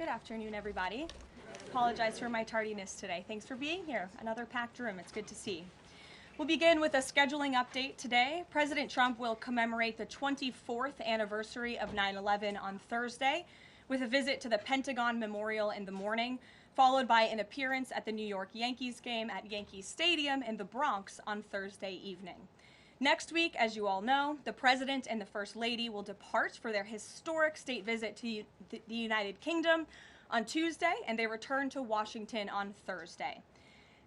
Good afternoon, everybody. Apologize for my tardiness today. Thanks for being here. Another packed room. It's good to see. We'll begin with a scheduling update today. President Trump will commemorate the 24th anniversary of 9/11 on Thursday with a visit to the Pentagon Memorial in the morning, followed by an appearance at the New York Yankees game at Yankee Stadium in the Bronx on Thursday evening. Next week, as you all know, the President and the First Lady will depart for their historic state visit to the United Kingdom on Tuesday, and they return to Washington on Thursday.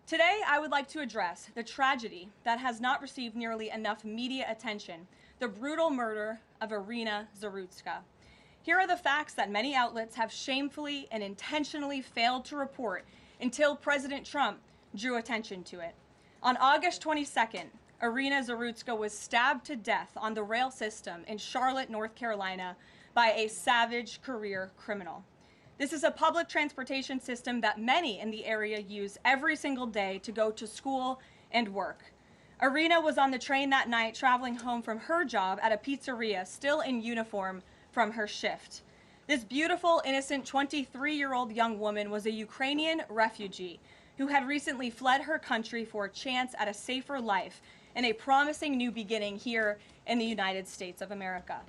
Today, I would like to address the tragedy that has not received nearly enough media attention, the brutal murder of Irina Zarutska. Here are the facts that many outlets have shamefully and intentionally failed to report until President Trump drew attention to it. On August 22nd, Irina Zarutska was stabbed to death on the rail system in Charlotte, North Carolina, by a savage career criminal. This is a public transportation system that many in the area use every single day to go to school and work. Irina was on the train that night traveling home from her job at a pizzeria, still in uniform from her shift. This beautiful, innocent 23-year-old young woman was a Ukrainian refugee who had recently fled her country for a chance at a safer life and a promising new beginning here in the United States of America.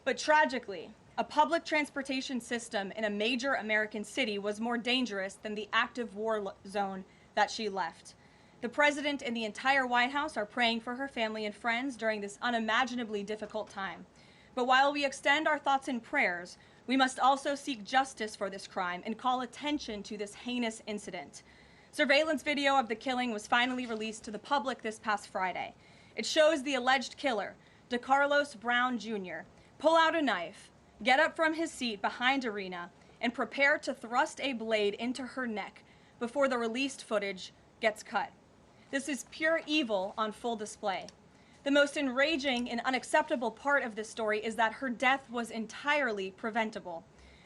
But tragically, a public transportation system in a major American city was more dangerous than the active war zone that she left. The President and the entire White House are praying for her family and friends during this unimaginably difficult time. But while we extend our thoughts and prayers, we must also seek justice for this crime and call attention to this heinous incident. Surveillance video of the killing was finally released to the public this past Friday. It shows the alleged killer, DeCarlos Brown Jr., pull out a knife, get up from his seat behind Irina, and prepare to thrust a blade into her neck before the released footage gets cut. This is pure evil on full display. The most enraging and unacceptable part of this story is that her death was entirely preventable.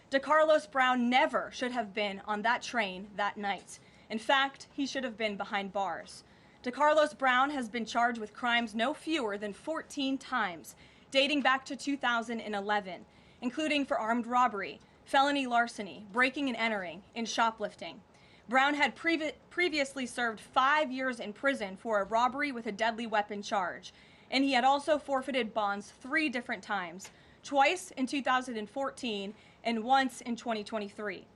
DeCarlos Brown never should have been on that train that night. In fact, he should have been behind bars. DeCarlos Brown has been charged with crimes no fewer than 14 times, dating back to 2011, including for armed robbery, felony larceny, breaking and entering, and shoplifting. Brown had previously served 5 years in prison for a robbery with a deadly weapon charge, and he had also forfeited bonds 3 different times, twice in 2014 and once in 2023.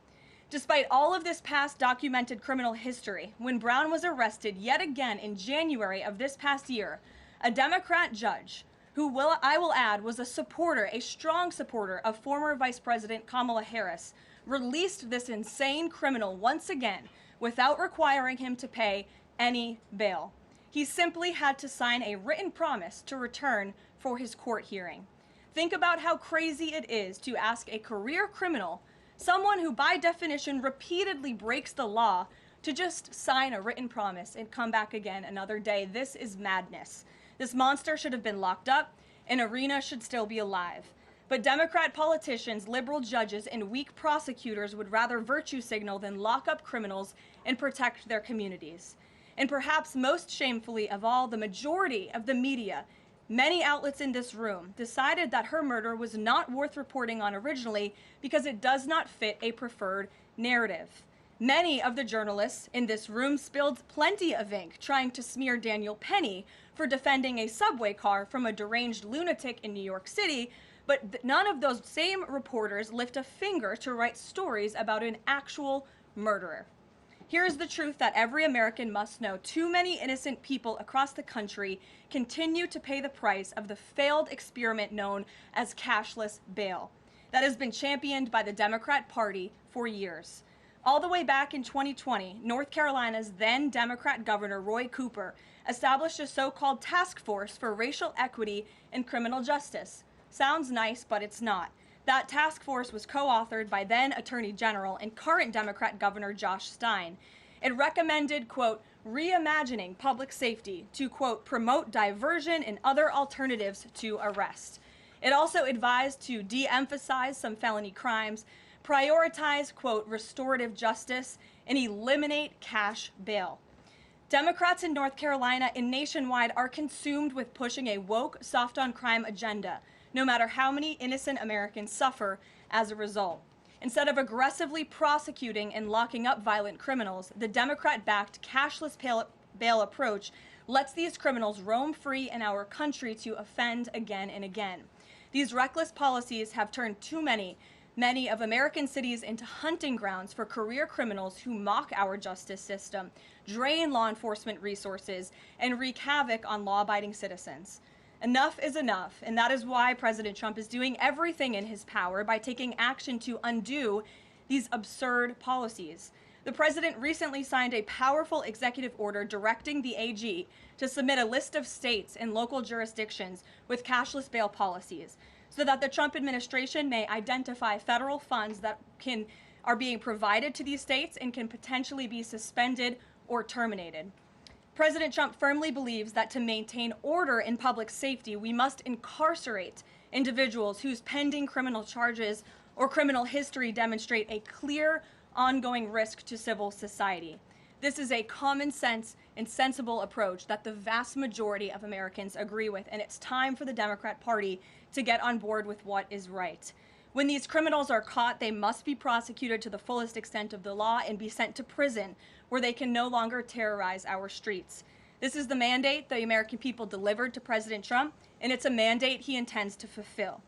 Despite all of this past documented criminal history, when Brown was arrested yet again in January of this past year, a Democrat judge, who I will add was a strong supporter of former Vice President Kamala Harris, released this insane criminal once again without requiring him to pay any bail. He simply had to sign a written promise to return for his court hearing. Think about how crazy it is to ask a career criminal, someone who by definition repeatedly breaks the law, to just sign a written promise and come back again another day. This is madness. This monster should have been locked up, and Irina should still be alive. But Democrat politicians, liberal judges, and weak prosecutors would rather virtue signal than lock up criminals and protect their communities. And perhaps most shamefully of all, the majority of the media, many outlets in this room, decided that her murder was not worth reporting on originally because it does not fit a preferred narrative. Many of the journalists in this room spilled plenty of ink trying to smear Daniel Penny for defending a subway car from a deranged lunatic in New York City, but none of those same reporters lift a finger to write stories about an actual murderer. Here's the truth that every American must know. Too many innocent people across the country continue to pay the price of the failed experiment known as cashless bail that has been championed by the Democrat Party for years. All the way back in 2020, North Carolina's then Democrat Governor Roy Cooper established a so-called task force for racial equity and criminal justice. Sounds nice, but it's not. That task force was co-authored by then Attorney General and current Democrat Governor Josh Stein. It recommended, quote, reimagining public safety to, quote, promote diversion and other alternatives to arrest. It also advised to de-emphasize some felony crimes, prioritize, quote, restorative justice, and eliminate cash bail. Democrats in North Carolina and nationwide are consumed with pushing a woke, soft-on-crime agenda, no matter how many innocent Americans suffer as a result. Instead of aggressively prosecuting and locking up violent criminals, the Democrat-backed cashless bail approach lets these criminals roam free in our country to offend again and again. These reckless policies have turned too many of American cities into hunting grounds for career criminals who mock our justice system, drain law enforcement resources, and wreak havoc on law-abiding citizens. Enough is enough, and that is why President Trump is doing everything in his power by taking action to undo these absurd policies. The president recently signed a powerful executive order directing the AG to submit a list of states and local jurisdictions with cashless bail policies so that the Trump administration may identify federal funds that are being provided to these states and can potentially be suspended or terminated. President Trump firmly believes that to maintain order in public safety, we must incarcerate individuals whose pending criminal charges or criminal history demonstrate a clear, ongoing risk to civil society. This is a common sense and sensible approach that the vast majority of Americans agree with, and it's time for the Democrat Party to get on board with what is right. When these criminals are caught, they must be prosecuted to the fullest extent of the law and be sent to prison, where they can no longer terrorize our streets. This is the mandate the American people delivered to President Trump, and it's a mandate he intends to fulfill.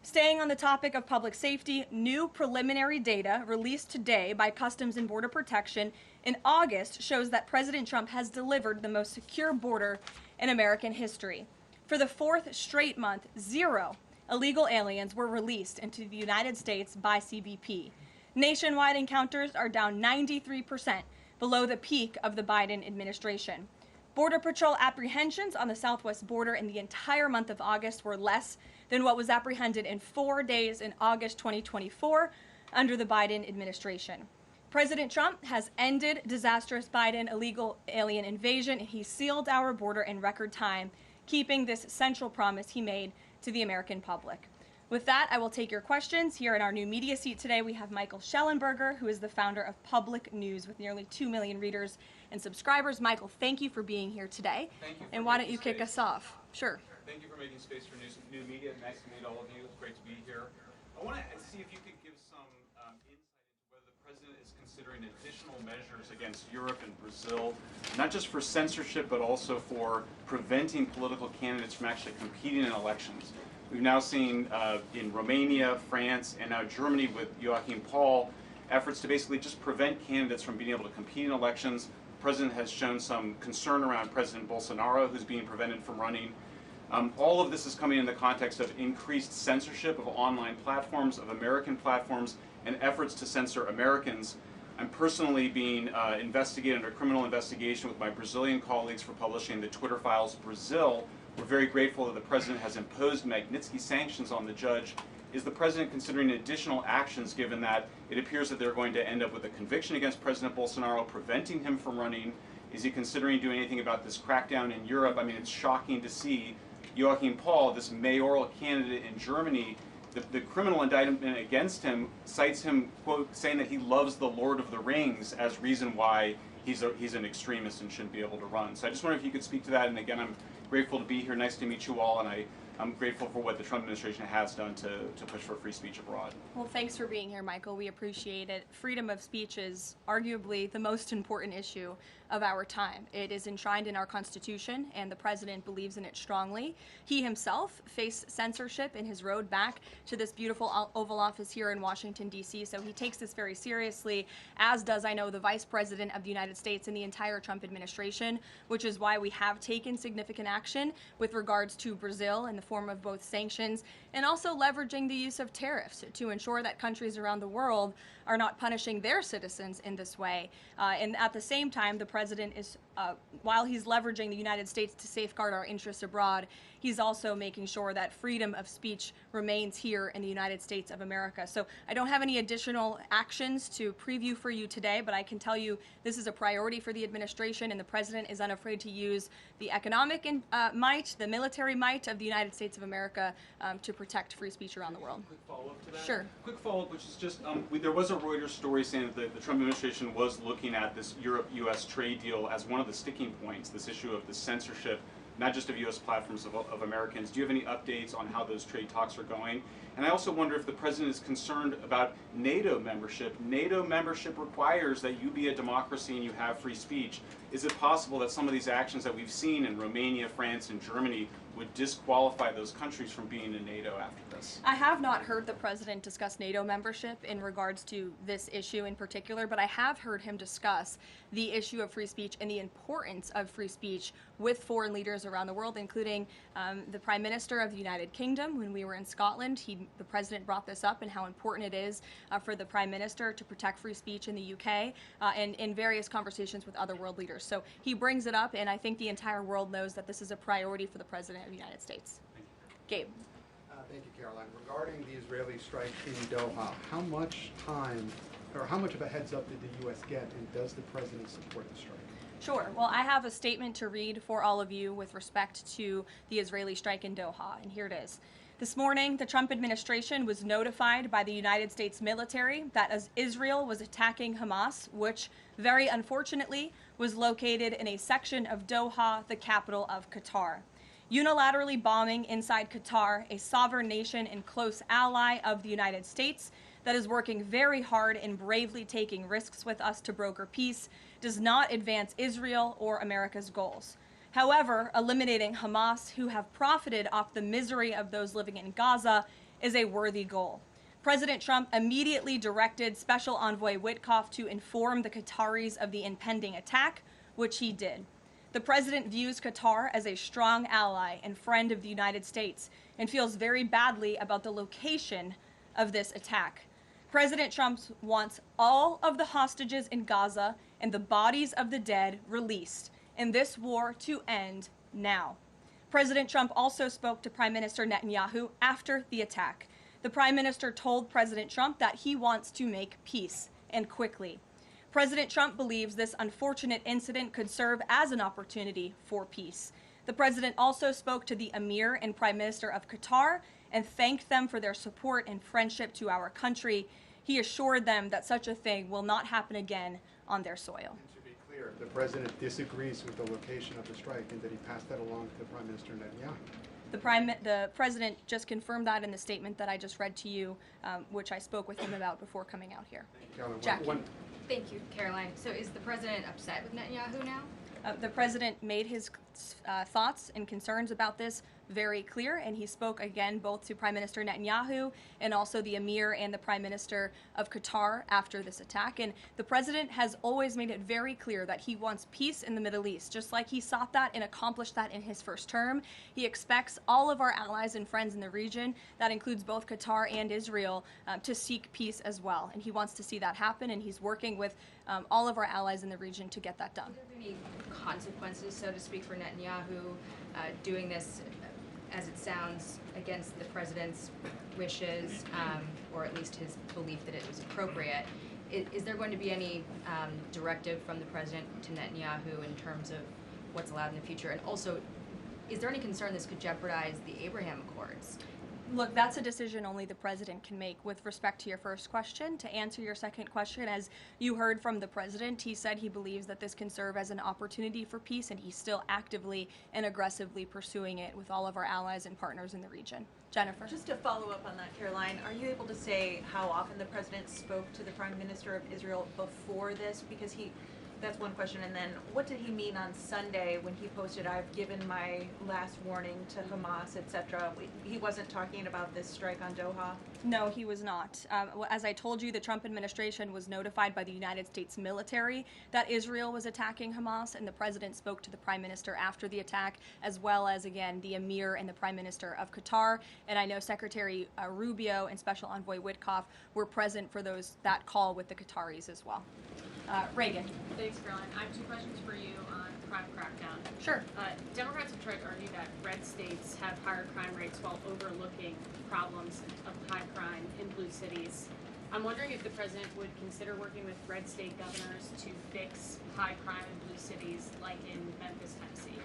Staying on the topic of public safety, new preliminary data released today by Customs and Border Protection in August shows that President Trump has delivered the most secure border in American history. For the fourth straight month, 0 illegal aliens were released into the United States by CBP. Nationwide encounters are down 93%, below the peak of the Biden administration. Border Patrol apprehensions on the southwest border in the entire month of August were less than what was apprehended in 4 days in August 2024 under the Biden administration. President Trump has ended disastrous Biden illegal alien invasion, and he sealed our border in record time, keeping this central promise he made to the American public. With that, I will take your questions. Here in our new media seat today, we have Michael Schellenberger, who is the founder of Public News with nearly 2 million readers and subscribers. Michael, thank you for being here today. Thank you. And why don't you kick us off? Sure. Thank you for making space for new media. Nice to meet all of you. It's great to be here. I want to see if you could give some insight into whether the president is considering additional measures against Europe and Brazil, not just for censorship, but also for preventing political candidates from actually competing in elections. We've now seen in Romania, France, and now Germany with Joachim Paul, efforts to basically just prevent candidates from being able to compete in elections. The president has shown some concern around President Bolsonaro, who's being prevented from running. All of this is coming in the context of increased censorship of online platforms, of American platforms, and efforts to censor Americans. I'm personally being investigated under criminal investigation with my Brazilian colleagues for publishing the Twitter Files Brazil. We're very grateful that the president has imposed Magnitsky sanctions on the judge. Is the president considering additional actions, given that it appears that they're going to end up with a conviction against President Bolsonaro, preventing him from running? Is he considering doing anything about this crackdown in Europe? I mean, it's shocking to see Joachim Paul, this mayoral candidate in Germany, the criminal indictment against him cites him, quote, saying that he loves the Lord of the Rings as reason why he's an extremist and shouldn't be able to run. So I just wonder if you could speak to that. And again, I'm grateful to be here. Nice to meet you all. And I'm grateful for what the Trump administration has done to push for free speech abroad. Well, thanks for being here, Michael. We appreciate it. Freedom of speech is arguably the most important issue of our time. It is enshrined in our Constitution, and the president believes in it strongly. He himself faced censorship in his road back to this beautiful Oval Office here in Washington, D.C., so he takes this very seriously, as does, I know, the Vice President of the United States and the entire Trump administration, which is why we have taken significant action with regards to Brazil in the form of both sanctions and also leveraging the use of tariffs to ensure that countries around the world are not punishing their citizens in this way. And at the same time, the president is, while he's leveraging the United States to safeguard our interests abroad, he's also making sure that freedom of speech remains here in the United States of America. So I don't have any additional actions to preview for you today, but I can tell you this is a priority for the administration, and the president is unafraid to use the economic might, the military might of the United States of America to protect free speech around the world. Quick follow-up to that? Sure. Quick follow-up, which is just, there was a Reuters story saying that the Trump administration was looking at this Europe-U.S. trade deal as one of the sticking points, this issue of the censorship not just of U.S. platforms, of Americans. Do you have any updates on how those trade talks are going? And I also wonder if the president is concerned about NATO membership. NATO membership requires that you be a democracy and you have free speech. Is it possible that some of these actions that we've seen in Romania, France, and Germany would disqualify those countries from being in NATO after this? I have not heard the president discuss NATO membership in regards to this issue in particular, but I have heard him discuss the issue of free speech and the importance of free speech with foreign leaders around the world, including the Prime Minister of the United Kingdom. When we were in Scotland, the president brought this up and how important it is for the Prime Minister to protect free speech in the UK and in various conversations with other world leaders. So he brings it up, and I think the entire world knows that this is a priority for the President of the United States. Gabe. Thank you, Caroline. Regarding the Israeli strike in Doha, how much time or how much of a heads up did the U.S. get, and does the president support the strike? Sure. Well, I have a statement to read for all of you with respect to the Israeli strike in Doha, and here it is. This morning, the Trump administration was notified by the United States military that as Israel was attacking Hamas, which very unfortunately was located in a section of Doha, the capital of Qatar. Unilaterally bombing inside Qatar, a sovereign nation and close ally of the United States that is working very hard and bravely taking risks with us to broker peace, does not advance Israel or America's goals. However, eliminating Hamas, who have profited off the misery of those living in Gaza, is a worthy goal. President Trump immediately directed Special Envoy Witkoff to inform the Qataris of the impending attack, which he did. The president views Qatar as a strong ally and friend of the United States and feels very badly about the location of this attack. President Trump wants all of the hostages in Gaza and the bodies of the dead released, and this war to end now. President Trump also spoke to Prime Minister Netanyahu after the attack. The Prime Minister told President Trump that he wants to make peace, and quickly. President Trump believes this unfortunate incident could serve as an opportunity for peace. The president also spoke to the Emir and Prime Minister of Qatar and thanked them for their support and friendship to our country. He assured them that such a thing will not happen again on their soil. And to be clear, the president disagrees with the location of the strike, and that he passed that along to Prime Minister Netanyahu. The president just confirmed that in the statement that I just read to you, which I spoke with him about before coming out here. Caroline, Jackie. Thank you, Caroline. So is the president upset with Netanyahu now? The president made his thoughts and concerns about this very clear, and he spoke again both to Prime Minister Netanyahu and also the Emir and the Prime Minister of Qatar after this attack. And the president has always made it very clear that he wants peace in the Middle East, just like he sought that and accomplished that in his first term. He expects all of our allies and friends in the region, that includes both Qatar and Israel, to seek peace as well. And he wants to see that happen, and he's working with all of our allies in the region to get that done. Are there any consequences, so to speak, for Netanyahu doing this, as it sounds, against the president's wishes, or at least his belief that it was appropriate? Is there going to be any directive from the president to Netanyahu in terms of what's allowed in the future? And also, is there any concern this could jeopardize the Abraham Accords? Look, that's a decision only the president can make. With respect to your first question, to answer your second question, as you heard from the president, he said he believes that this can serve as an opportunity for peace, and he's still actively and aggressively pursuing it with all of our allies and partners in the region. Jennifer. Just to follow up on that, Caroline, are you able to say how often the president spoke to the Prime Minister of Israel before this? Because that's one question. And then what did he mean on Sunday when he posted, "I've given my last warning to Hamas," etc.? He wasn't talking about this strike on Doha? No, he was not. As I told you, the Trump administration was notified by the United States military that Israel was attacking Hamas, and the president spoke to the Prime Minister after the attack, as well as, again, the Emir and the Prime Minister of Qatar. And I know Secretary Rubio and Special Envoy Witkoff were present for that call with the Qataris as well. Reagan. Thanks, Caroline. I have two questions for you on crime crackdown. Sure. Democrats have tried to argue that red states have higher crime rates while overlooking problems of high crime in blue cities. I'm wondering if the president would consider working with red state governors to fix high crime in blue cities like in Memphis, Tennessee.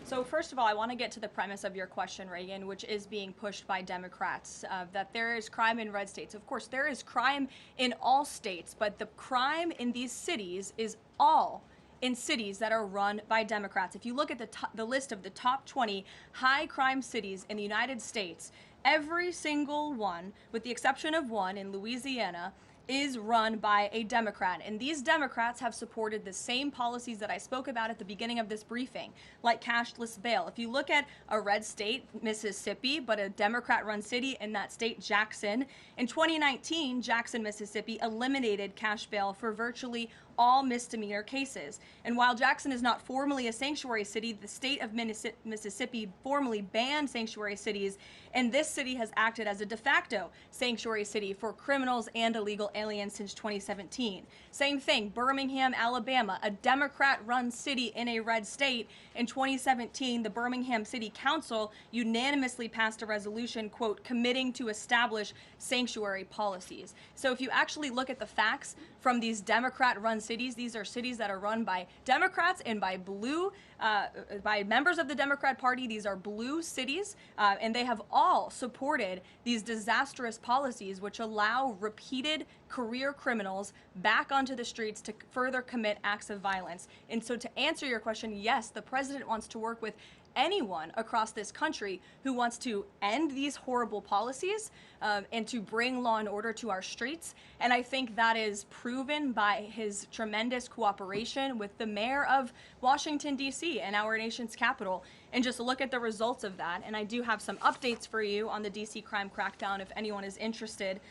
So first of all, I want to get to the premise of your question, Reagan, which is being pushed by Democrats, that there is crime in red states. Of course, there is crime in all states, but the crime in these cities is all in cities that are run by Democrats. If you look at the list of the top 20 high crime cities in the United States, every single one, with the exception of one in Louisiana, is run by a Democrat. And these Democrats have supported the same policies that I spoke about at the beginning of this briefing, like cashless bail. If you look at a red state, Mississippi, but a Democrat-run city in that state, Jackson, in 2019, Jackson, Mississippi eliminated cash bail for virtually all misdemeanor cases. And while Jackson is not formally a sanctuary city, the state of Mississippi formally banned sanctuary cities, and this city has acted as a de facto sanctuary city for criminals and illegal aliens since 2017. Same thing, Birmingham, Alabama, a Democrat-run city in a red state. In 2017, the Birmingham City Council unanimously passed a resolution, quote, committing to establish sanctuary policies. So if you actually look at the facts from these Democrat-run cities, these are cities that are run by Democrats and by by members of the Democrat Party. These are blue cities, and they have all supported these disastrous policies which allow repeated career criminals back onto the streets to further commit acts of violence. And so to answer your question, yes, the president wants to work with anyone across this country who wants to end these horrible policies and to bring law and order to our streets. And I think that is proven by his tremendous cooperation with the mayor of Washington, D.C. and our nation's capital. And just look at the results of that. And I do have some updates for you on the D.C. crime crackdown if anyone is interested.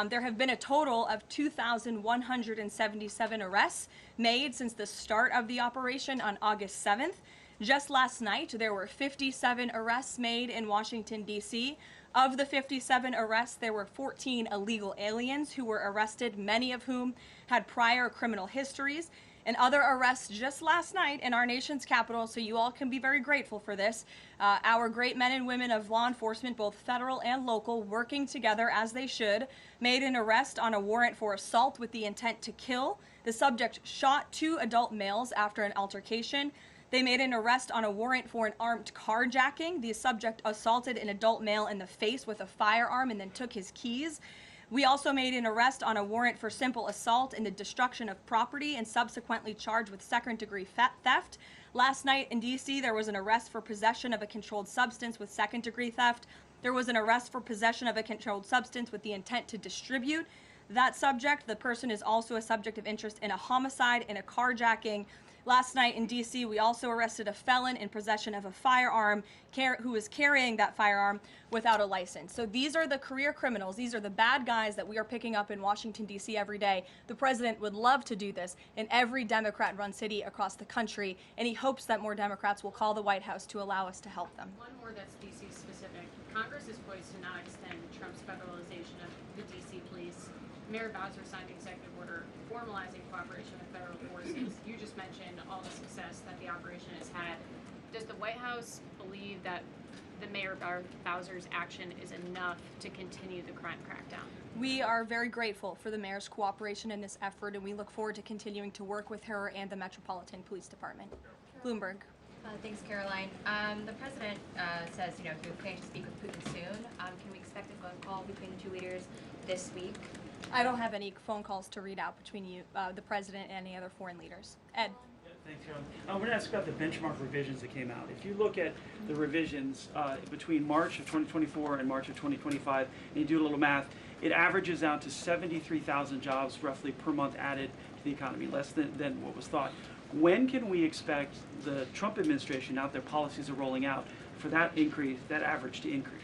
There have been a total of 2,177 arrests made since the start of the operation on August 7th. Just last night, there were 57 arrests made in Washington, D.C. Of the 57 arrests, there were 14 illegal aliens who were arrested, many of whom had prior criminal histories. And other arrests just last night in our nation's capital, so you all can be very grateful for this. Our great men and women of law enforcement, both federal and local, working together as they should, made an arrest on a warrant for assault with the intent to kill. The subject shot 2 adult males after an altercation. They made an arrest on a warrant for an armed carjacking. The subject assaulted an adult male in the face with a firearm and then took his keys. We also made an arrest on a warrant for simple assault and the destruction of property and subsequently charged with second-degree theft. Last night in D.C., there was an arrest for possession of a controlled substance with second-degree theft. There was an arrest for possession of a controlled substance with the intent to distribute that subject. The person is also a subject of interest in a homicide and a carjacking. Last night in D.C., we also arrested a felon in possession of a firearm who was carrying that firearm without a license. So these are the career criminals. These are the bad guys that we are picking up in Washington, D.C. every day. The president would love to do this in every Democrat-run city across the country, and he hopes that more Democrats will call the White House to allow us to help them. One more that's D.C. specific. Congress is poised to not extend Trump's federalization of the D.C. police. Mayor Bowser signed an executive order formalizing cooperation with federal forces. You just mentioned all the success that the operation has had. Does the White House believe that the Mayor Bowser's action is enough to continue the crime crackdown? We are very grateful for the mayor's cooperation in this effort, and we look forward to continuing to work with her and the Metropolitan Police Department. Bloomberg. Thanks, Caroline. The president says, he was planning to speak with Putin soon. Can we expect a phone call between the two leaders this week? I don't have any phone calls to read out between you, the president, and any other foreign leaders. Ed. Yeah, thanks, Carolyn. I want to ask about the benchmark revisions that came out. If you look at the revisions between March of 2024 and March of 2025, and you do a little math, it averages out to 73,000 jobs roughly per month added to the economy, less than what was thought. When can we expect the Trump administration, now their policies are rolling out, for that increase, that average to increase?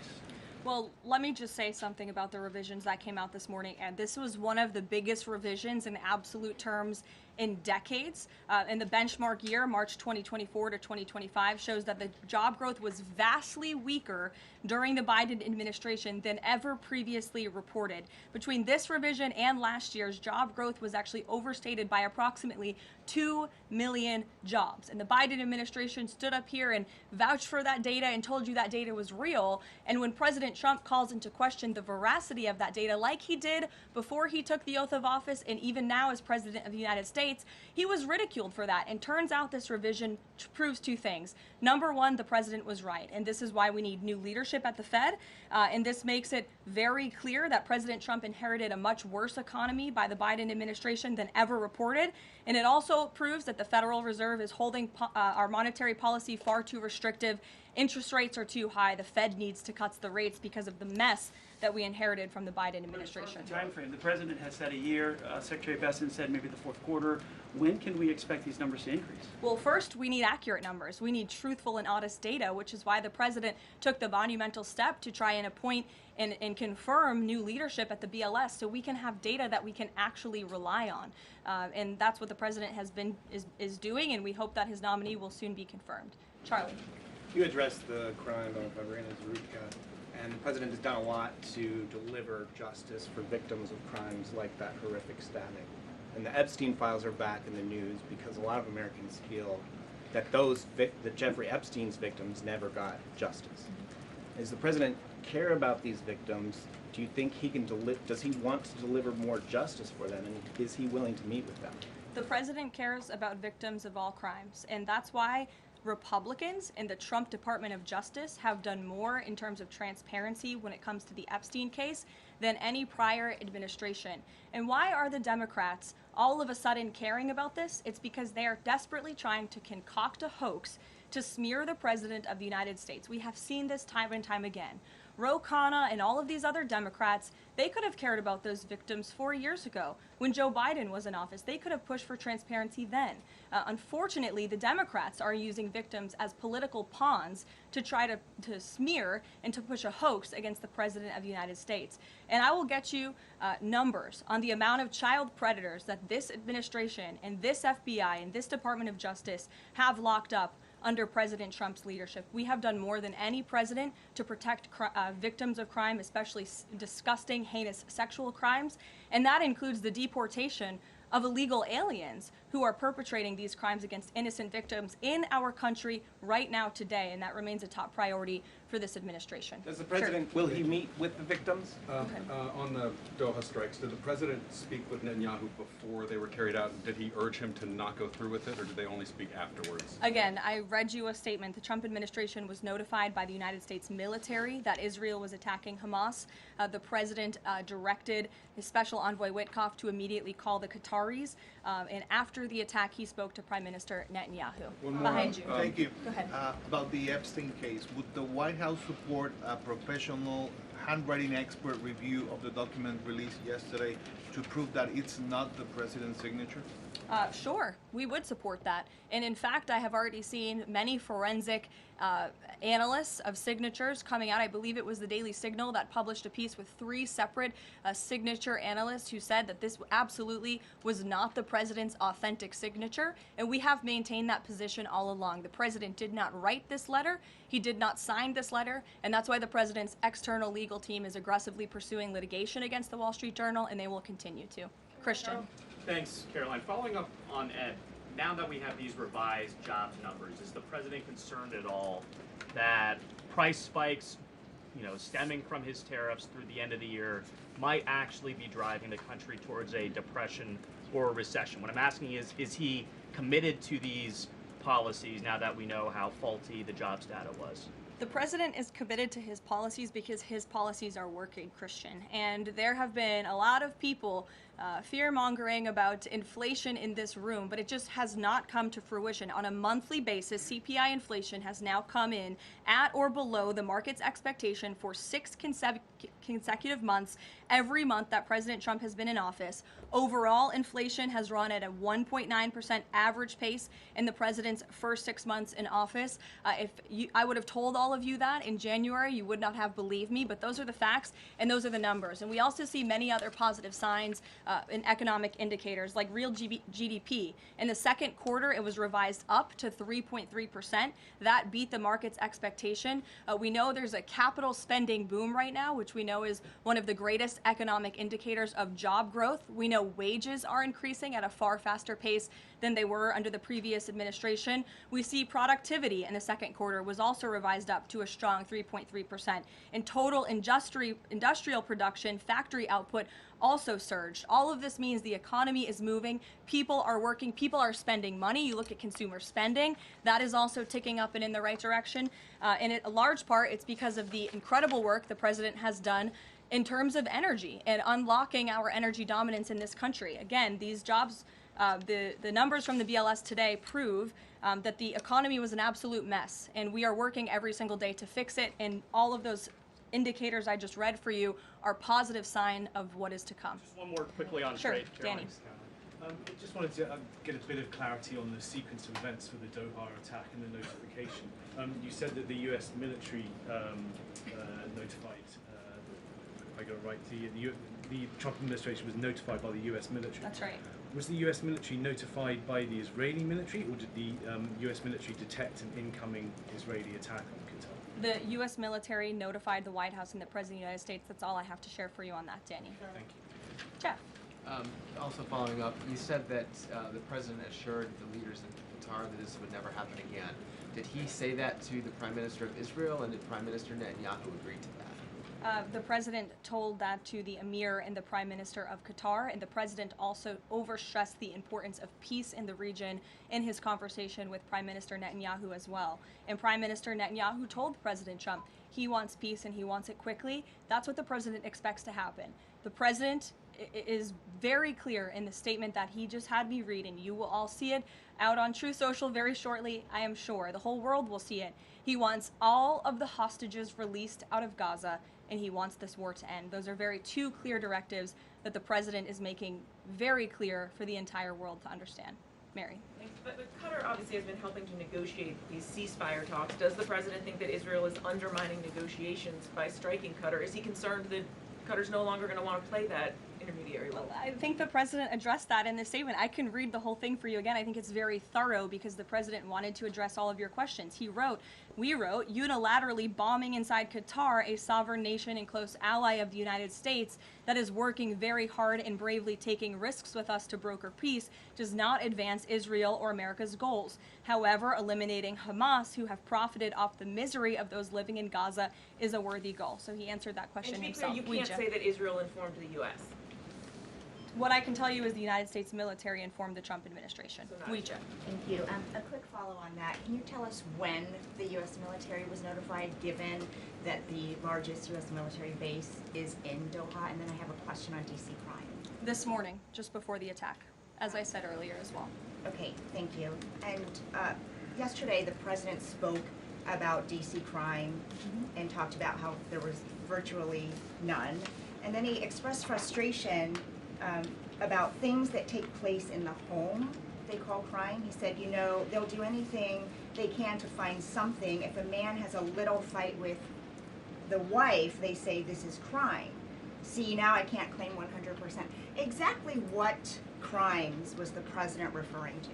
Well, let me just say something about the revisions that came out this morning. And this was one of the biggest revisions in absolute terms in decades. In the benchmark year, March 2024 to 2025, shows that the job growth was vastly weaker during the Biden administration than ever previously reported. Between this revision and last year's, job growth was actually overstated by approximately 2 million jobs. And the Biden administration stood up here and vouched for that data and told you that data was real. And when President Trump calls into question the veracity of that data, like he did before he took the oath of office and even now as President of the United States, States, he was ridiculed for that. And turns out this revision proves two things. Number one, the president was right, and this is why we need new leadership at the Fed. And this makes it very clear that President Trump inherited a much worse economy by the Biden administration than ever reported. And it also proves that the Federal Reserve is holding our monetary policy far too restrictive. Interest rates are too high. The Fed needs to cut the rates because of the mess that we inherited from the Biden administration. Time frame. The president has said a year. Secretary Besson said maybe the fourth quarter. When can we expect these numbers to increase? Well, first, we need accurate numbers. We need truthful and honest data, which is why the president took the monumental step to try and appoint and confirm new leadership at the BLS so we can have data that we can actually rely on. And that's what the president is doing, and we hope that his nominee will soon be confirmed. Charlie. You addressed the crime of Irina Zurika, and the president has done a lot to deliver justice for victims of crimes like that horrific stabbing. And the Epstein files are back in the news because a lot of Americans feel that that Jeffrey Epstein's victims never got justice. Does the president care about these victims? Do you think he can does he want to deliver more justice for them, and is he willing to meet with them? The president cares about victims of all crimes, and that's why Republicans in the Trump Department of Justice have done more in terms of transparency when it comes to the Epstein case than any prior administration. And why are the Democrats all of a sudden caring about this? It's because they are desperately trying to concoct a hoax to smear the President of the United States. We have seen this time and time again. Ro Khanna and all of these other Democrats, they could have cared about those victims 4 years ago when Joe Biden was in office. They could have pushed for transparency then. Unfortunately, the Democrats are using victims as political pawns to try to smear and to push a hoax against the President of the United States. And I will get you numbers on the amount of child predators that this administration and this FBI and this Department of Justice have locked up under President Trump's leadership. We have done more than any president to protect victims of crime, especially disgusting, heinous sexual crimes, and that includes the deportation of illegal aliens who are perpetrating these crimes against innocent victims in our country right now today, and that remains a top priority for this administration. Does the president, will he meet with the victims? On the Doha strikes, did the president speak with Netanyahu before they were carried out? Did he urge him to not go through with it, or did they only speak afterwards? Again, I read you a statement. The Trump administration was notified by the United States military that Israel was attacking Hamas. The president directed his special envoy Witkoff to immediately call the Qataris, and after the attack, he spoke to Prime Minister Netanyahu. Behind you. Thank you. Go ahead. About the Epstein case, would the White House support a professional handwriting expert review of the document released yesterday to prove that it's not the president's signature? Sure, we would support that. And in fact, I have already seen many forensic analysts of signatures coming out. I believe it was the Daily Signal that published a piece with 3 separate signature analysts who said that this absolutely was not the president's authentic signature. And we have maintained that position all along. The president did not write this letter. He did not sign this letter. And that's why the president's external legal team is aggressively pursuing litigation against the Wall Street Journal, and they will continue to. Christian. Thanks, Caroline. Following up on Ed, now that we have these revised jobs numbers, is the president concerned at all that price spikes, stemming from his tariffs through the end of the year, might actually be driving the country towards a depression or a recession? What I'm asking is he committed to these policies now that we know how faulty the jobs data was? The president is committed to his policies because his policies are working, Christian. And there have been a lot of people fear-mongering about inflation in this room, but it just has not come to fruition. On a monthly basis, CPI inflation has now come in at or below the market's expectation for 6 consecutive months, every month that President Trump has been in office. Overall, inflation has run at a 1.9% average pace in the president's first 6 months in office. I would have told all of you that in January, you would not have believed me, but those are the facts and those are the numbers. And we also see many other positive signs in economic indicators like real GDP. In the second quarter, it was revised up to 3.3%. That beat the market's expectation. We know there's a capital spending boom right now, which we know is one of the greatest economic indicators of job growth. We know wages are increasing at a far faster pace than they were under the previous administration. We see productivity in the second quarter was also revised up to a strong 3.3%. In total industrial production, factory output also surged. All of this means the economy is moving, people are working, people are spending money. You look at consumer spending, that is also ticking up and in the right direction. And a large part, it's because of the incredible work the president has done in terms of energy and unlocking our energy dominance in this country. Again, these jobs, the numbers from the BLS today prove that the economy was an absolute mess, and we are working every single day to fix it, and all of those indicators I just read for you are positive sign of what is to come. Just one more quickly on Sure, trade, Danny. I just wanted to get a bit of clarity on the sequence of events for the Doha attack and the notification. You said that the U.S. military notified, if I got it right, the Trump administration was notified by the U.S. military. That's right. Was the U.S. military notified by the Israeli military, or did the U.S. military detect an incoming Israeli attack on Qatar? The U.S. military notified the White House and the President of the United States. That's all I have to share for you on that, Danny. Thank you. Jeff. Also following up, you said that the president assured the leaders in Qatar that this would never happen again. Did he say that to the Prime Minister of Israel, and did Prime Minister Netanyahu agree to that? The president told that to the emir and the prime minister of Qatar, and the president also overstressed the importance of peace in the region in his conversation with Prime Minister Netanyahu as well. And Prime Minister Netanyahu told President Trump he wants peace and he wants it quickly. That's what the president expects to happen. The president is very clear in the statement that he just had me read, and you will all see it out on Truth Social very shortly, I am sure. The whole world will see it. He wants all of the hostages released out of Gaza, and he wants this war to end. Those are two clear directives that the president is making very clear for the entire world to understand. Mary. Thanks. But Qatar obviously has been helping to negotiate these ceasefire talks. Does the president think that Israel is undermining negotiations by striking Qatar? Is he concerned that Qatar's no longer going to want to play that intermediary role? I think the president addressed that in the statement. I can read the whole thing for you again. I think it's very thorough because the president wanted to address all of your questions. We wrote, unilaterally bombing inside Qatar, a sovereign nation and close ally of the United States that is working very hard and bravely taking risks with us to broker peace, does not advance Israel or America's goals. However, eliminating Hamas, who have profited off the misery of those living in Gaza, is a worthy goal. So he answered that question and to be himself. Clear, you can't say that Israel informed the U.S. What I can tell you is the United States military informed the Trump administration. Thank you. A quick follow on that. Can you tell us when the U.S. military was notified, given that the largest U.S. military base is in Doha? And then I have a question on D.C. crime. This morning, just before the attack, as I said earlier as well. Okay, thank you. And yesterday, the president spoke about D.C. crime and talked about how there was virtually none. And then he expressed frustration about things that take place in the home they call crime. He said, they'll do anything they can to find something. If a man has a little fight with the wife, they say this is crime. See, now I can't claim 100%. Exactly what crimes was the president referring to?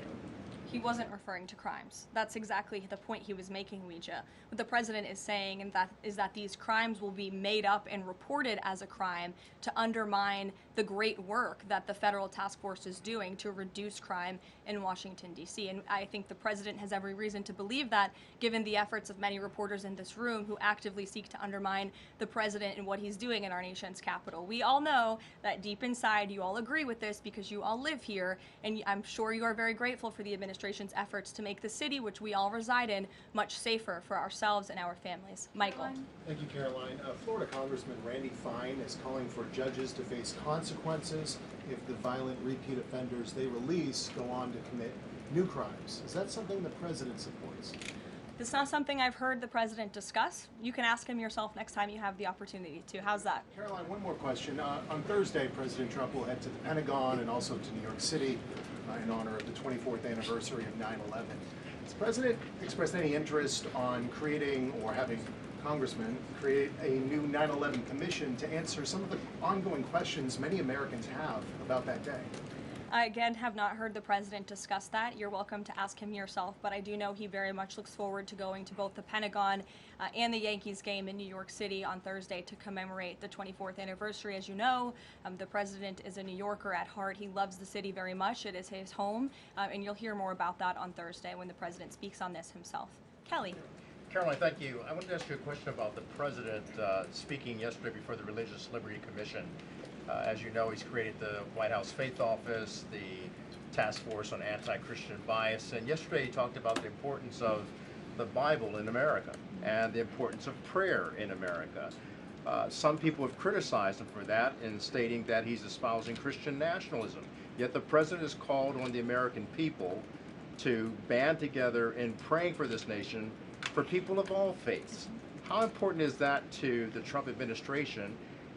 He wasn't referring to crimes. That's exactly the point he was making, Ouija. What the president is saying is that these crimes will be made up and reported as a crime to undermine the great work that the federal task force is doing to reduce crime in Washington, D.C. And I think the president has every reason to believe that, given the efforts of many reporters in this room who actively seek to undermine the president and what he's doing in our nation's capital. We all know that deep inside you all agree with this because you all live here, and I'm sure you are very grateful for the administration's efforts to make the city, which we all reside in, much safer for ourselves and our families. Michael. Thank you, Caroline. Florida Congressman Randy Fine is calling for judges to face consequences if the violent repeat offenders they release go on to commit new crimes. Is that something the president supports? It's not something I've heard the president discuss. You can ask him yourself next time you have the opportunity to. How's that? Caroline, one more question. On Thursday, President Trump will head to the Pentagon and also to New York City in honor of the 24th anniversary of 9/11. Has the president expressed any interest on creating or having congressmen create a new 9/11 commission to answer some of the ongoing questions many Americans have about that day? I, again, have not heard the president discuss that. You're welcome to ask him yourself, but I do know he very much looks forward to going to both the Pentagon and the Yankees game in New York City on Thursday to commemorate the 24th anniversary. As you know, the president is a New Yorker at heart. He loves the city very much. It is his home, and you'll hear more about that on Thursday when the president speaks on this himself. Kelly. Caroline, thank you. I wanted to ask you a question about the president speaking yesterday before the Religious Liberty Commission. As you know, he's created the White House Faith Office, the Task Force on Anti-Christian Bias, and yesterday he talked about the importance of the Bible in America and the importance of prayer in America. Some people have criticized him for that in stating that he's espousing Christian nationalism. Yet the president has called on the American people to band together in praying for this nation for people of all faiths. How important is that to the Trump administration,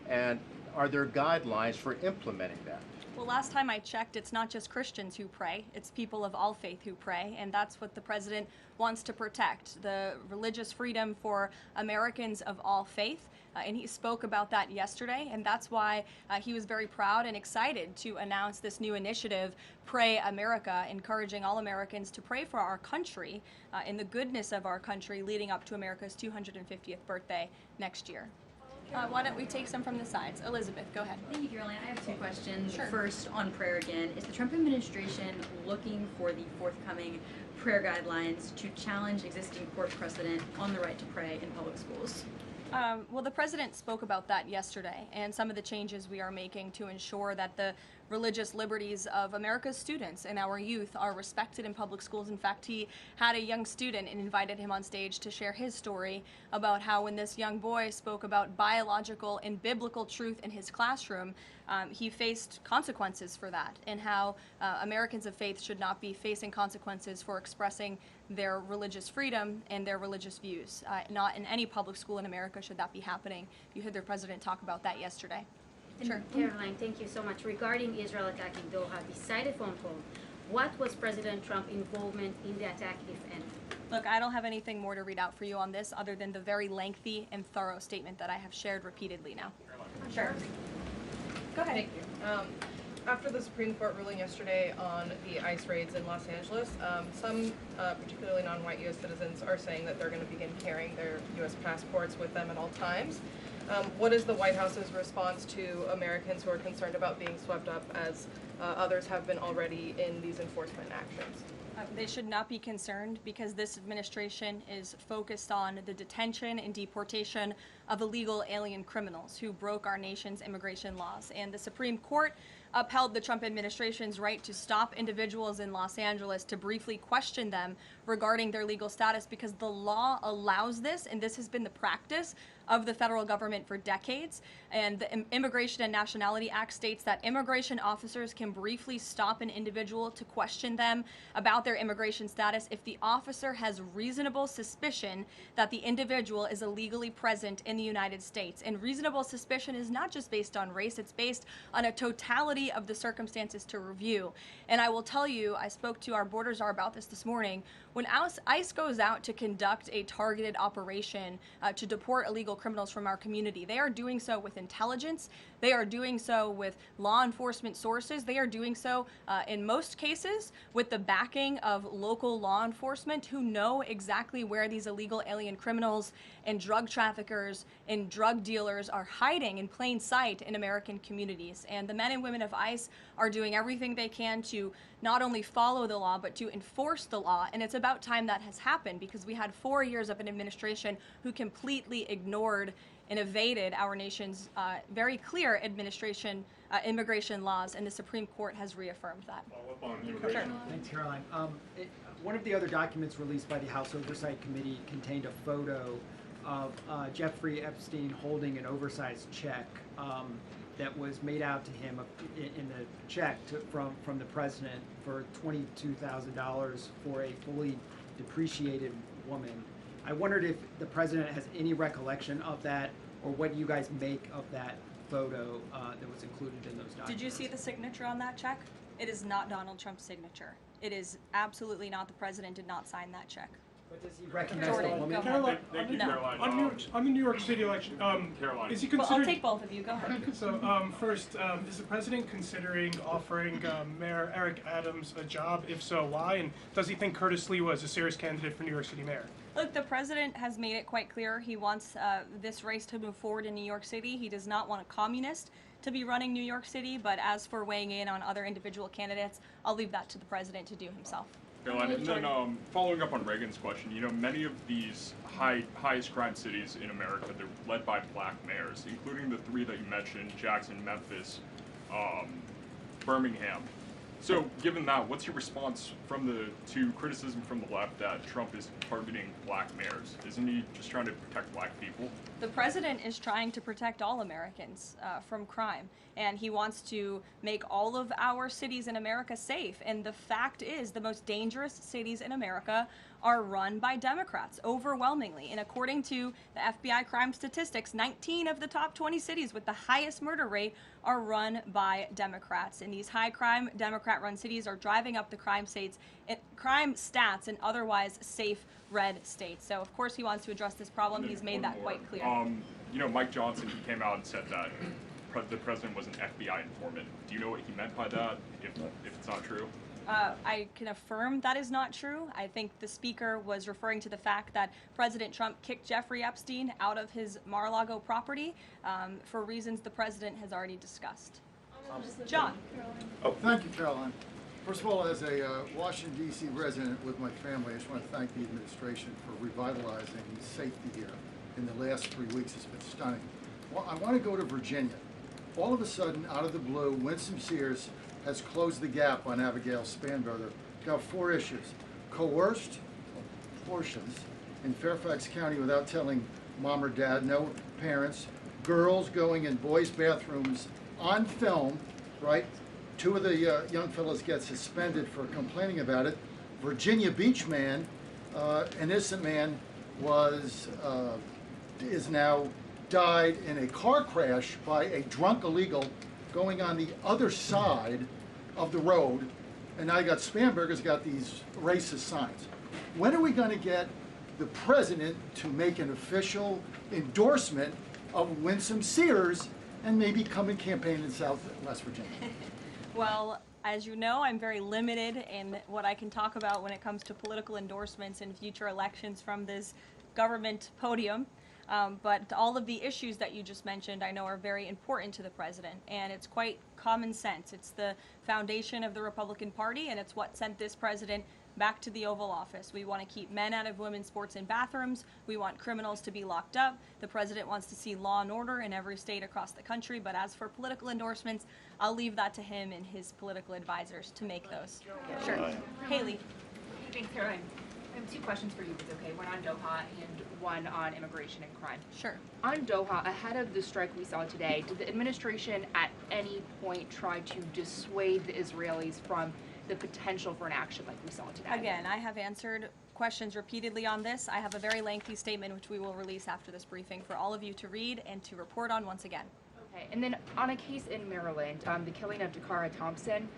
and are there guidelines for implementing that? Well, last time I checked, it's not just Christians who pray, it's people of all faith who pray, and that's what the president wants to protect, the religious freedom for Americans of all faith. And he spoke about that yesterday, and that's why he was very proud and excited to announce this new initiative, Pray America, encouraging all Americans to pray for our country and the goodness of our country leading up to America's 250th birthday next year. Why don't we take some from the sides? Elizabeth, go ahead. Thank you, Caroline. I have two questions. Sure. First, on prayer again. Is the Trump administration looking for the forthcoming prayer guidelines to challenge existing court precedent on the right to pray in public schools? Well, the president spoke about that yesterday, and some of the changes we are making to ensure that the religious liberties of America's students and our youth are respected in public schools. In fact, he had a young student and invited him on stage to share his story about how when this young boy spoke about biological and biblical truth in his classroom, he faced consequences for that, and how Americans of faith should not be facing consequences for expressing their religious freedom and their religious views. Not in any public school in America should that be happening. You heard the president talk about that yesterday. Sure. Caroline, thank you so much. Regarding Israel attacking Doha, beside a phone call, what was President Trump's involvement in the attack, if any? Look, I don't have anything more to read out for you on this other than the very lengthy and thorough statement that I have shared repeatedly now. Sure. Go ahead. Thank you. After the Supreme Court ruling yesterday on the ICE raids in Los Angeles, some particularly non-white U.S. citizens are saying that they're going to begin carrying their U.S. passports with them at all times. What is the White House's response to Americans who are concerned about being swept up, as others have been already, in these enforcement actions? They should not be concerned, because this administration is focused on the detention and deportation of illegal alien criminals who broke our nation's immigration laws. And the Supreme Court upheld the Trump administration's right to stop individuals in Los Angeles to briefly question them regarding their legal status, because the law allows this, and this has been the practice of the federal government for decades. And the Immigration and Nationality Act states that immigration officers can briefly stop an individual to question them about their immigration status if the officer has reasonable suspicion that the individual is illegally present in the United States. And reasonable suspicion is not just based on race, it's based on a totality of the circumstances to review. And I will tell you, I spoke to our border czar about this morning. When ICE goes out to conduct a targeted operation to deport illegal criminals from our community, they are doing so with intelligence, they are doing so with law enforcement sources, they are doing so in most cases with the backing of local law enforcement who know exactly where these illegal alien criminals and drug traffickers and drug dealers are hiding in plain sight in American communities. And the men and women of ICE are doing everything they can to not only follow the law, but to enforce the law. And it's about time that has happened, because we had 4 years of an administration who completely ignored and evaded our nation's very clear immigration laws, and the Supreme Court has reaffirmed that. Sure. Thanks, Caroline. One of the other documents released by the House Oversight Committee contained a photo of Jeffrey Epstein holding an oversized check that was made out to him in the check from the president for $22,000 for a fully depreciated woman. I wondered if the president has any recollection of that, or what you guys make of that photo that was included in those documents. Did you see the signature on that check? It is not Donald Trump's signature. It is absolutely not. The president did not sign that check. But does he recognize Jordan, the woman? go Caroline, ahead. No. on the New York City election, Caroline. is he Well, considering? I'll take both of you. Go ahead. So first, is the president considering offering Mayor Eric Adams a job? If so, why? And does he think Curtis Lee was a serious candidate for New York City mayor? Look, the president has made it quite clear he wants this race to move forward in New York City. He does not want a communist to be running New York City, but as for weighing in on other individual candidates, I'll leave that to the president to do himself. Caroline, and then following up on Reagan's question, many of these highest crime cities in America, they're led by black mayors, including the three that you mentioned, Jackson, Memphis, Birmingham. So given that, what's your response to criticism from the left that Trump is targeting black mayors? Isn't he just trying to protect black people? The president is trying to protect all Americans from crime, and he wants to make all of our cities in America safe. And the fact is, the most dangerous cities in America are run by Democrats, overwhelmingly. And according to the FBI crime statistics, 19 of the top 20 cities with the highest murder rate are run by Democrats. And these high crime Democrat-run cities are driving up the crime stats in otherwise safe red states. So of course he wants to address this problem. He's made that quite clear. Mike Johnson, he came out and said that the president was an FBI informant. Do you know what he meant by that, if it's not true? I can affirm that is not true. I think the speaker was referring to the fact that President Trump kicked Jeffrey Epstein out of his Mar-a-Lago property for reasons the president has already discussed. John. Oh, thank you, Caroline. First of all, as a Washington, D.C. resident with my family, I just want to thank the administration for revitalizing safety here. In the last 3 weeks, it's been stunning. Well, I want to go to Virginia. All of a sudden, out of the blue, Winsome Sears has closed the gap on Abigail Spanberger. Got 4 issues. Coerced abortions in Fairfax County without telling mom or dad, no parents, girls going in boys' bathrooms on film, right? 2 of the young fellows get suspended for complaining about it. Virginia Beach man, an innocent man, is now died in a car crash by a drunk illegal going on the other side of the road, and now you got Spanberger's got these racist signs. When are we going to get the president to make an official endorsement of Winsome Sears and maybe come and campaign in West Virginia? Well, as you know, I'm very limited in what I can talk about when it comes to political endorsements in future elections from this government podium. But all of the issues that you just mentioned I know are very important to the president, and it's quite common sense. It's the foundation of the Republican Party, and it's what sent this president back to the Oval Office. We want to keep men out of women's sports and bathrooms. We want criminals to be locked up. The president wants to see law and order in every state across the country, but as for political endorsements, I'll leave that to him and his political advisors to make those. Sure. Haley. Thanks, Caroline. I have 2 questions for you, if it's okay. One on Doha and one on immigration and crime. Sure. On Doha, ahead of the strike we saw today, did the administration at any point try to dissuade the Israelis from the potential for an action like we saw today? Again, I have answered questions repeatedly on this. I have a very lengthy statement which we will release after this briefing for all of you to read and to report on once again. Okay, and then on a case in Maryland, the killing of Dakara Thompson,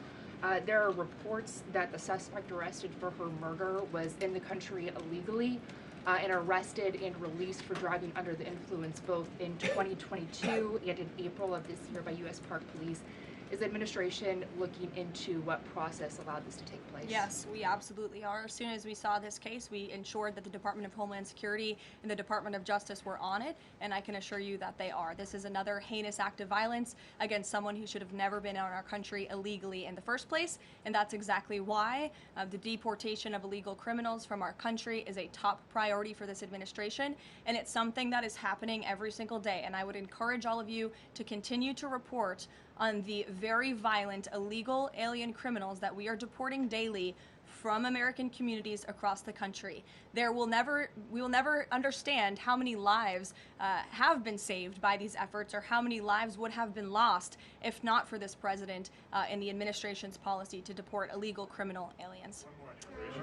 there are reports that the suspect arrested for her murder was in the country illegally and arrested and released for driving under the influence both in 2022 and in April of this year by U.S. Park Police. Is the administration looking into what process allowed this to take place? Yes, we absolutely are. As soon as we saw this case, we ensured that the Department of Homeland Security and the Department of Justice were on it, and I can assure you that they are. This is another heinous act of violence against someone who should have never been in our country illegally in the first place, and that's exactly why the deportation of illegal criminals from our country is a top priority for this administration, and it's something that is happening every single day, and I would encourage all of you to continue to report on the very violent illegal alien criminals that we are deporting daily from American communities across the country. We will never understand how many lives have been saved by these efforts, or how many lives would have been lost if not for this president and the administration's policy to deport illegal criminal aliens.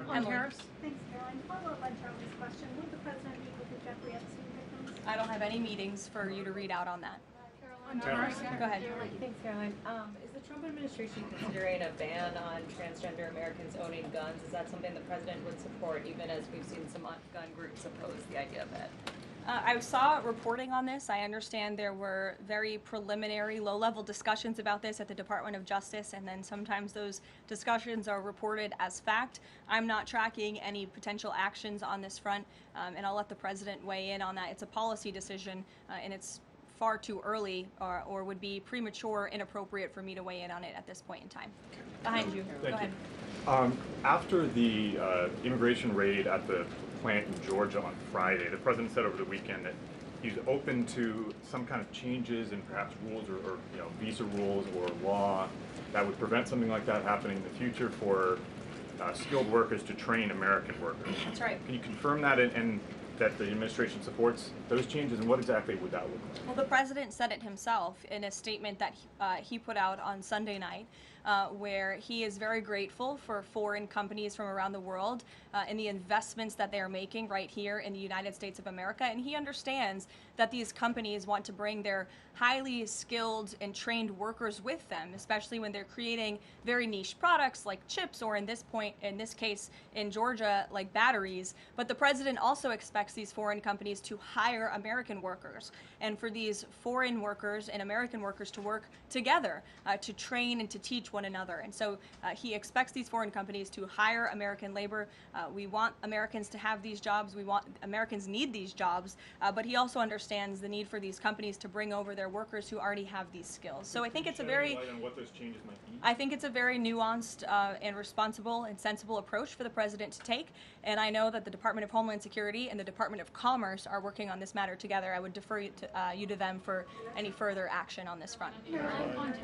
Harris? Thanks, Caroline. Follow-up on Charlie's question. Would the president meet with the Jeffrey Epstein victims? I don't have any meetings for you to read out on that. Caroline. Go ahead. Thanks, Caroline. Is the Trump administration considering a ban on transgender Americans owning guns? Is that something the president would support, even as we've seen some gun groups oppose the idea of it? I saw reporting on this. I understand there were very preliminary, low-level discussions about this at the Department of Justice, and then sometimes those discussions are reported as fact. I'm not tracking any potential actions on this front, and I'll let the president weigh in on that. It's a policy decision, and it's far too early or would be premature, inappropriate for me to weigh in on it at this point in time. Behind you. Go ahead. After the immigration raid at the plant in Georgia on Friday, the president said over the weekend that he's open to some kind of changes in perhaps rules or visa rules or law that would prevent something like that happening in the future for skilled workers to train American workers. That's right. Can you confirm that and that the administration supports those changes, and what exactly would that look like? Well, the president said it himself in a statement that he put out on Sunday night, where he is very grateful for foreign companies from around the world and the investments that they are making right here in the United States of America. And he understands that these companies want to bring their highly skilled and trained workers with them, especially when they're creating very niche products like chips, or in this case in Georgia, like batteries. But the president also expects these foreign companies to hire American workers, and for these foreign workers and American workers to work together to train and to teach one another. And so he expects these foreign companies to hire American labor. We want Americans to have these jobs. Americans need these jobs, but he also understands the need for these companies to bring over their workers who already have these skills. So I think it's a very what those changes might be? I think it's a very nuanced and responsible and sensible approach for the president to take. And I know that the Department of Homeland Security and the Department of Commerce are working on this matter together. I would defer you to them for any further action on this front.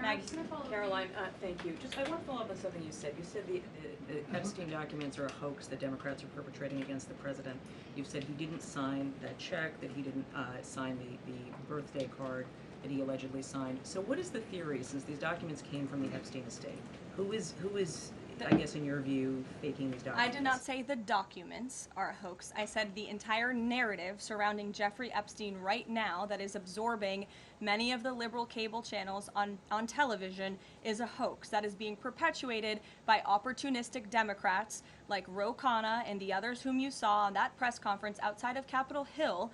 Maggie. Caroline, thank you. Just I want to follow up on something you said. You said the Epstein documents are a hoax that Democrats are perpetrating against the president. You said he didn't sign that check, that he didn't sign the birthday card that he allegedly signed. So what is the theory, since these documents came from the Epstein estate? Who is I guess in your view, faking these documents? I did not say the documents are a hoax. I said the entire narrative surrounding Jeffrey Epstein right now that is absorbing many of the liberal cable channels on television is a hoax that is being perpetuated by opportunistic Democrats like Ro Khanna and the others whom you saw on that press conference outside of Capitol Hill,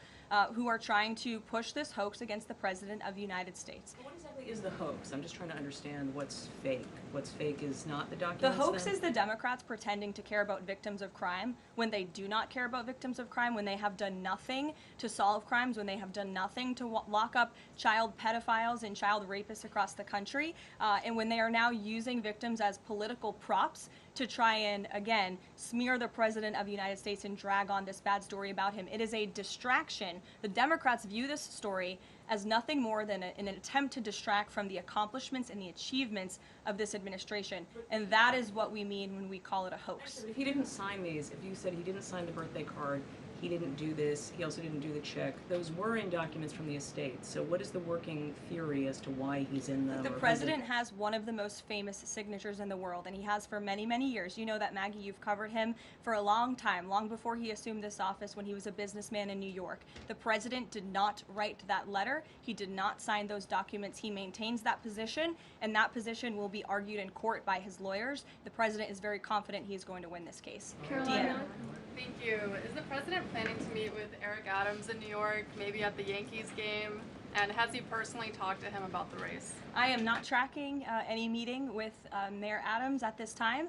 who are trying to push this hoax against the President of the United States. What exactly is the hoax? I'm just trying to understand what's fake. What's fake is not the The documents. hoax is the Democrats pretending to care about victims of crime when they do not care about victims of crime, when they have done nothing to solve crimes, when they have done nothing to lock up child pedophiles and child rapists across the country, and when they are now using victims as political props to try and, again, smear the President of the United States and drag on this bad story about him. It is a distraction. The Democrats view this story as nothing more than an attempt to distract from the accomplishments and the achievements of this administration. And that is what we mean when we call it a hoax. If he didn't sign these, if you said he didn't sign the birthday card, he didn't do this, he also didn't do the check, those were in documents from the estate. So what is the working theory as to why he's in them? The president has one of the most famous signatures in the world, and he has for many, many years. You know that, Maggie, you've covered him for a long time, long before he assumed this office when he was a businessman in New York. The president did not write that letter. He did not sign those documents. He maintains that position, and that position will be argued in court by his lawyers. The president is very confident he is going to win this case. Caroline, thank you. Is the president planning to meet with Eric Adams in New York, maybe at the Yankees game? And has he personally talked to him about the race? I am not tracking any meeting with Mayor Adams at this time,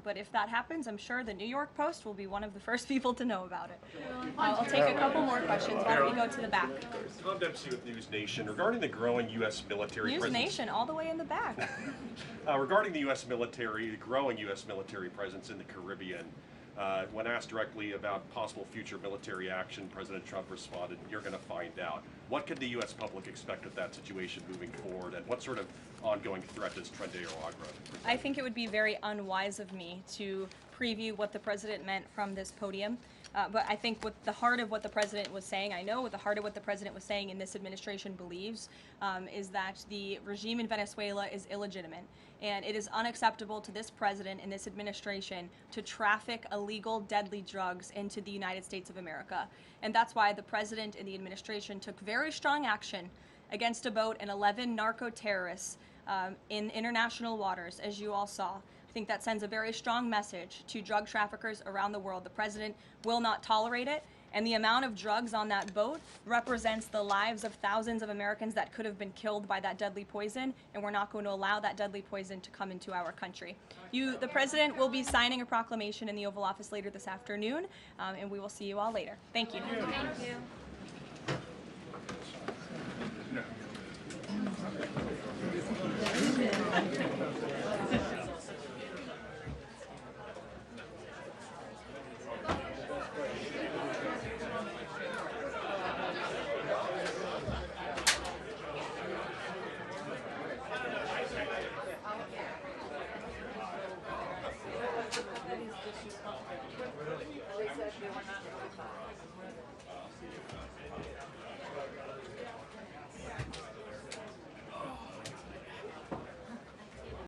but if that happens, I'm sure the New York Post will be one of the first people to know about it. I'll take a couple more questions. Why don't we go to the back? Tom Dempsey with News Nation. Regarding the growing U.S. military News presence... Nation, all the way in the back. Regarding the U.S. military, the growing U.S. military presence in the Caribbean, when asked directly about possible future military action, President Trump responded, "You're going to find out." What could the U.S. public expect of that situation moving forward, and what sort of ongoing threat does Trendeo Agra present? I think it would be very unwise of me to preview what the president meant from this podium. But I think with the heart of what the president was saying, I know what the heart of what the president was saying and this administration believes, is that the regime in Venezuela is illegitimate. And it is unacceptable to this president and this administration to traffic illegal, deadly drugs into the United States of America. And that's why the president and the administration took very strong action against a boat and 11 narco-terrorists in international waters, as you all saw. I think that sends a very strong message to drug traffickers around the world. The president will not tolerate it, and the amount of drugs on that boat represents the lives of thousands of Americans that could have been killed by that deadly poison, and we're not going to allow that deadly poison to come into our country. The president will be signing a proclamation in the Oval Office later this afternoon, and we will see you all later. Thank you. Thank you. No. They said they were not notified.